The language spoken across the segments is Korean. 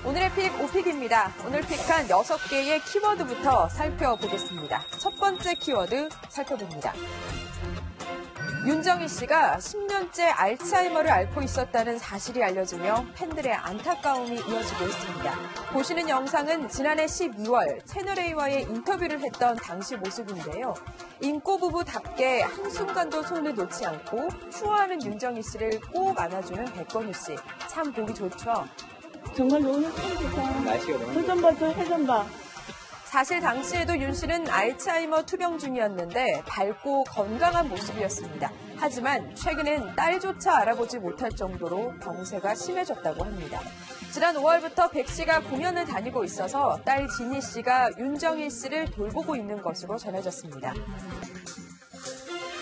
오늘의 픽 오픽입니다. 오늘 픽한 6개의 키워드부터 살펴보겠습니다. 첫 번째 키워드 살펴봅니다. 윤정희 씨가 10년째 알츠하이머를 앓고 있었다는 사실이 알려지며 팬들의 안타까움이 이어지고 있습니다. 보시는 영상은 지난해 12월 채널A와의 인터뷰를 했던 당시 모습인데요. 인꼬 부부답게 한순간도 손을 놓지 않고 추워하는 윤정희 씨를 꼭 안아주는 백건우 씨. 참 보기 좋죠. 정말 오늘 참 좋다. 날씨가 너무 해좀 봐, 해좀 봐. 사실 당시에도 윤 씨는 알츠하이머 투병 중이었는데 밝고 건강한 모습이었습니다. 하지만 최근엔 딸조차 알아보지 못할 정도로 병세가 심해졌다고 합니다. 지난 5월부터 백 씨가 공연을 다니고 있어서 딸 진희 씨가 윤정희 씨를 돌보고 있는 것으로 전해졌습니다.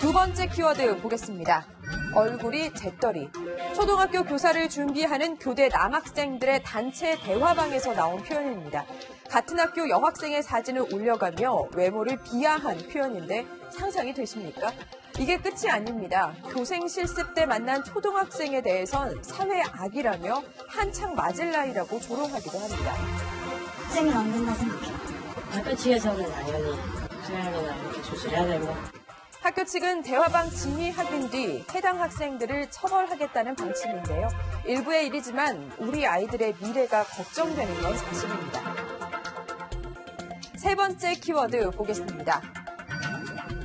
두 번째 키워드 보겠습니다. 얼굴이 잿더리. 초등학교 교사를 준비하는 교대 남학생들의 단체 대화방에서 나온 표현입니다. 같은 학교 여학생의 사진을 올려가며 외모를 비하한 표현인데 상상이 되십니까? 이게 끝이 아닙니다. 교생 실습 때 만난 초등학생에 대해선 사회 악이라며 한창 맞을 나이라고 조롱하기도 합니다. 학생은 안 된다 생각해. 학교 측에서는 당연히 수양이나 이렇게 조치를 해야 되고. 학교 측은 대화방 진위 확인 뒤 해당 학생들을 처벌하겠다는 방침인데요. 일부의 일이지만 우리 아이들의 미래가 걱정되는 건 사실입니다. 세 번째 키워드 보겠습니다.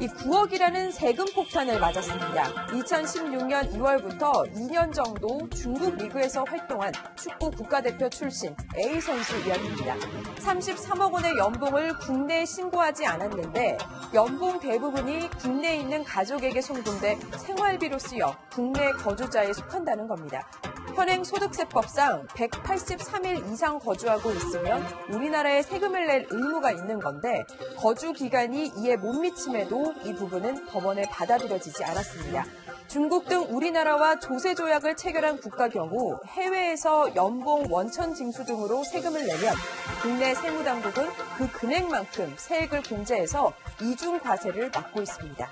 이 9억이라는 세금 폭탄을 맞았습니다. 2016년 2월부터 2년 정도 중국 리그에서 활동한 축구 국가대표 출신 A 선수 이야기입니다. 33억 원의 연봉을 국내에 신고하지 않았는데 연봉 대부분이 국내에 있는 가족에게 송금돼 생활비로 쓰여 국내 거주자에 속한다는 겁니다. 현행 소득세법상 183일 이상 거주하고 있으면 우리나라에 세금을 낼 의무가 있는 건데 거주 기간이 이에 못 미침에도 이 부분은 법원에 받아들여지지 않았습니다. 중국 등 우리나라와 조세 조약을 체결한 국가 경우 해외에서 연봉 원천 징수 등으로 세금을 내면 국내 세무당국은 그 금액만큼 세액을 공제해서 이중 과세를 막고 있습니다.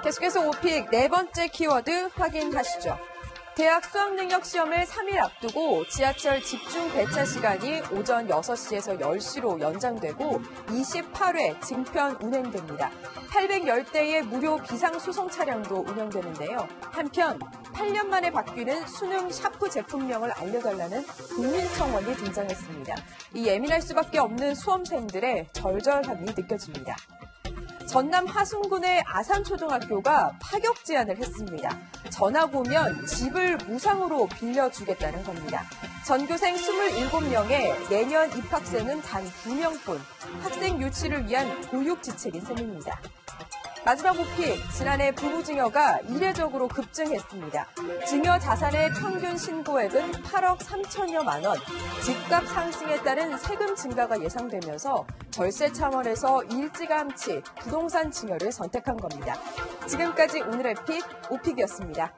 계속해서 오픽 네 번째 키워드 확인하시죠. 대학 수학능력 시험을 3일 앞두고 지하철 집중 배차 시간이 오전 6시에서 10시로 연장되고 28회 증편 운행됩니다. 810대의 무료 비상수송 차량도 운영되는데요. 한편 8년 만에 바뀌는 수능 샤프 제품명을 알려달라는 국민청원이 등장했습니다. 이 예민할 수밖에 없는 수험생들의 절절함이 느껴집니다. 전남 하순군의 아산초등학교가 파격 제안을 했습니다. 전학 오면 집을 무상으로 빌려주겠다는 겁니다. 전교생 27명에 내년 입학생은 단 2명뿐. 학생 유치를 위한 교육지책인 셈입니다. 마지막 오픽, 지난해 부부증여가 이례적으로 급증했습니다. 증여 자산의 평균 신고액은 8억 3천여만 원, 집값 상승에 따른 세금 증가가 예상되면서 절세 차원에서 일찌감치 부동산 증여를 선택한 겁니다. 지금까지 오늘의 픽, 오픽이었습니다.